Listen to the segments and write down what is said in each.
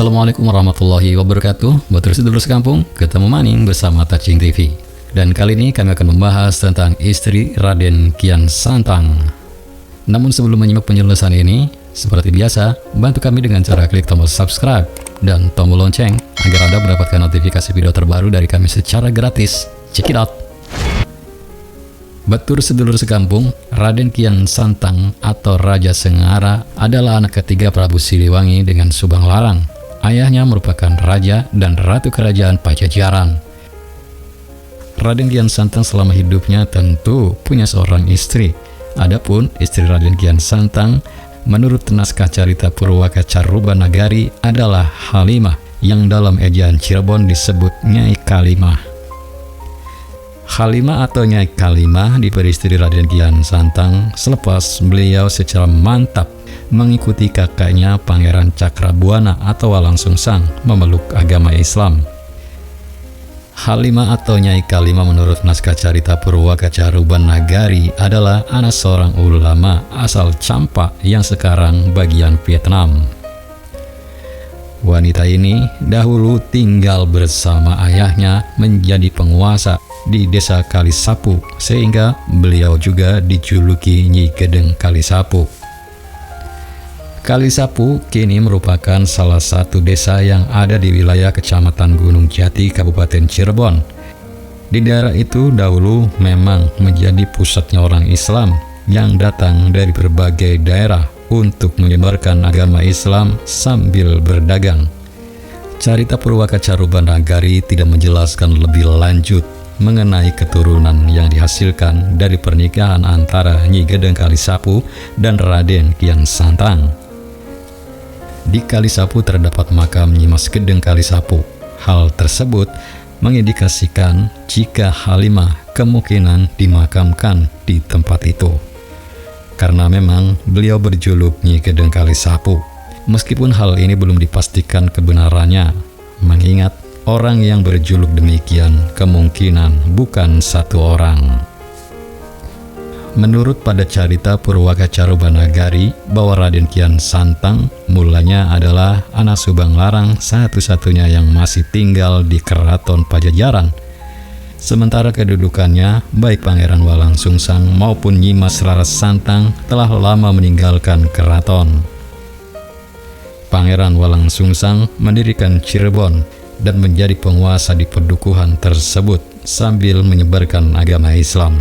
Assalamualaikum warahmatullahi wabarakatuh. Sedulur sekampung, ketemu maning bersama Touching TV. Dan kali ini kami akan membahas tentang istri Raden Kian Santang. Namun sebelum menyimak penjelasan ini, seperti biasa, bantu kami dengan cara klik tombol subscribe dan tombol lonceng agar Anda mendapatkan notifikasi video terbaru dari kami secara gratis. Check it out! Sedulur sekampung, Raden Kian Santang atau Raja Sengara adalah anak ketiga Prabu Siliwangi dengan Subang Larang. Ayahnya merupakan raja dan ratu kerajaan Pajajaran. Raden Kian Santang selama hidupnya tentu punya seorang istri. Adapun istri Raden Kian Santang menurut naskah carita Purwaka Carubanagari adalah Halimah, yang dalam ejaan Cirebon disebut Nyai Kalimah. Halimah atau Nyai Kalimah diberi istri Raden Kian Santang selepas beliau secara mantap mengikuti kakaknya Pangeran Cakrabuana atau Walang Sungsang memeluk agama Islam. Halimah atau Nyai Kalimah menurut naskah carita Purwaka Carubanagari adalah anak seorang ulama asal Champa yang sekarang bagian Vietnam. Wanita ini dahulu tinggal bersama ayahnya menjadi penguasa di desa Kalisapu, sehingga beliau juga dijuluki Nyi Gedeng Kalisapu. Kalisapu kini merupakan salah satu desa yang ada di wilayah Kecamatan Gunung Jati, Kabupaten Cirebon. Di daerah itu dahulu memang menjadi pusatnya orang Islam yang datang dari berbagai daerah untuk menyebarkan agama Islam sambil berdagang. Carita Purwaka Carubanagari tidak menjelaskan lebih lanjut mengenai keturunan yang dihasilkan dari pernikahan antara Nyi Gedeng Kalisapu dan Raden Kian Santang. Di Kalisapu terdapat makam Nyi Mas Gedeng Kalisapu. Hal tersebut mengindikasikan jika Halimah kemungkinan dimakamkan di tempat itu, karena memang beliau berjuluk Nyi Gedeng Kalisapu. Meskipun hal ini belum dipastikan kebenarannya, mengingat orang yang berjuluk demikian kemungkinan bukan satu orang. Menurut pada carita Purwaka Carubanagari bahwa Raden Kian Santang mulanya adalah anak Subang Larang satu-satunya yang masih tinggal di Keraton Pajajaran. Sementara kedudukannya, baik Pangeran Walang Sungsang maupun Nyi Mas Rara Santang telah lama meninggalkan keraton. Pangeran Walang Sungsang mendirikan Cirebon dan menjadi penguasa di pedukuhan tersebut sambil menyebarkan agama Islam.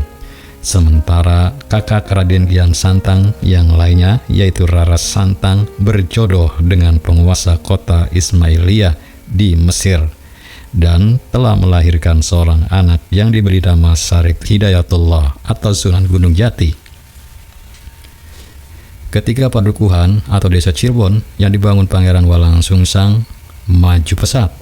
Sementara kakak Raden Kian Santang yang lainnya yaitu Rara Santang berjodoh dengan penguasa kota Ismailia di Mesir dan telah melahirkan seorang anak yang diberi nama Syarif Hidayatullah atau Sunan Gunung Jati. Ketika padukuhan atau desa Cirebon yang dibangun Pangeran Walang Sungsang maju pesat,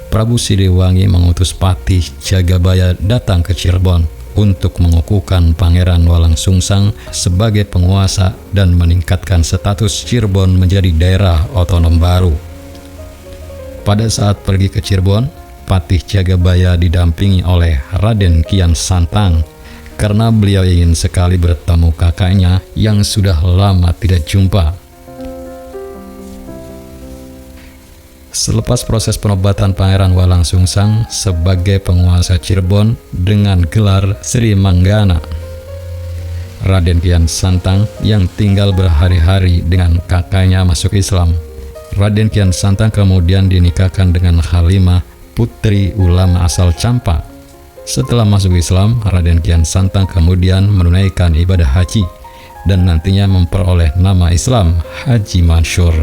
Prabu Siliwangi mengutus Patih Jagabaya datang ke Cirebon untuk mengukuhkan Pangeran Walang Sungsang sebagai penguasa dan meningkatkan status Cirebon menjadi daerah otonom baru. Pada saat pergi ke Cirebon, Patih Jagabaya didampingi oleh Raden Kian Santang karena beliau ingin sekali bertemu kakaknya yang sudah lama tidak jumpa. Selepas proses penobatan Pangeran Walang Sungsang sebagai penguasa Cirebon dengan gelar Sri Manggana, Raden Kian Santang yang tinggal berhari-hari dengan kakaknya masuk Islam. Raden Kian Santang kemudian dinikahkan dengan Halimah, putri ulama asal Champa. Setelah masuk Islam, Raden Kian Santang kemudian menunaikan ibadah haji dan nantinya memperoleh nama Islam Haji Mansur.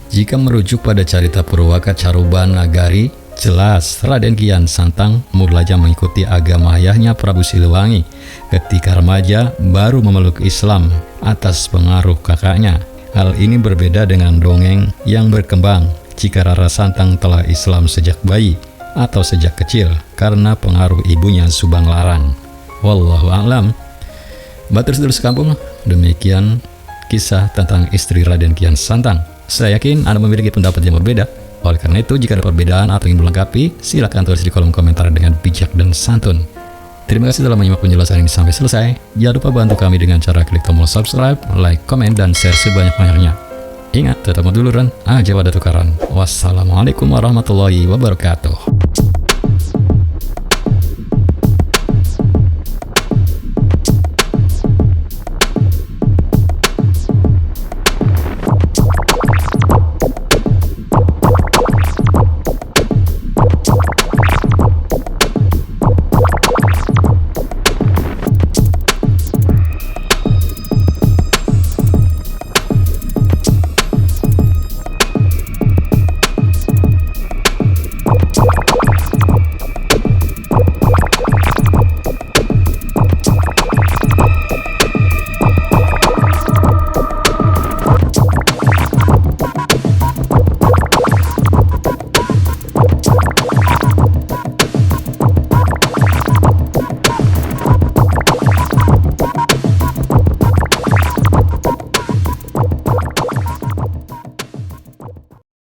Jika merujuk pada carita Purwaka Carubanagari, jelas Raden Kian Santang mulanya mengikuti agama ayahnya Prabu Siliwangi ketika remaja baru memeluk Islam atas pengaruh kakaknya. Hal ini berbeda dengan dongeng yang berkembang jika Rara Santang telah Islam sejak bayi atau sejak kecil karena pengaruh ibunya Subang Larang. Wallahu a'lam. Sedulur sekampung, demikian kisah tentang istri Raden Kian Santang. Saya yakin Anda memiliki pendapat yang berbeda. Oleh karena itu, jika ada perbedaan atau ingin melengkapi, silakan tulis di kolom komentar dengan bijak dan santun. Terima kasih telah menyimak penjelasan ini sampai selesai. Jangan lupa bantu kami dengan cara klik tombol subscribe, like, komen, dan share sebanyak-banyaknya. Ingat, tetap duluran aja pada tukaran. Wassalamualaikum warahmatullahi wabarakatuh.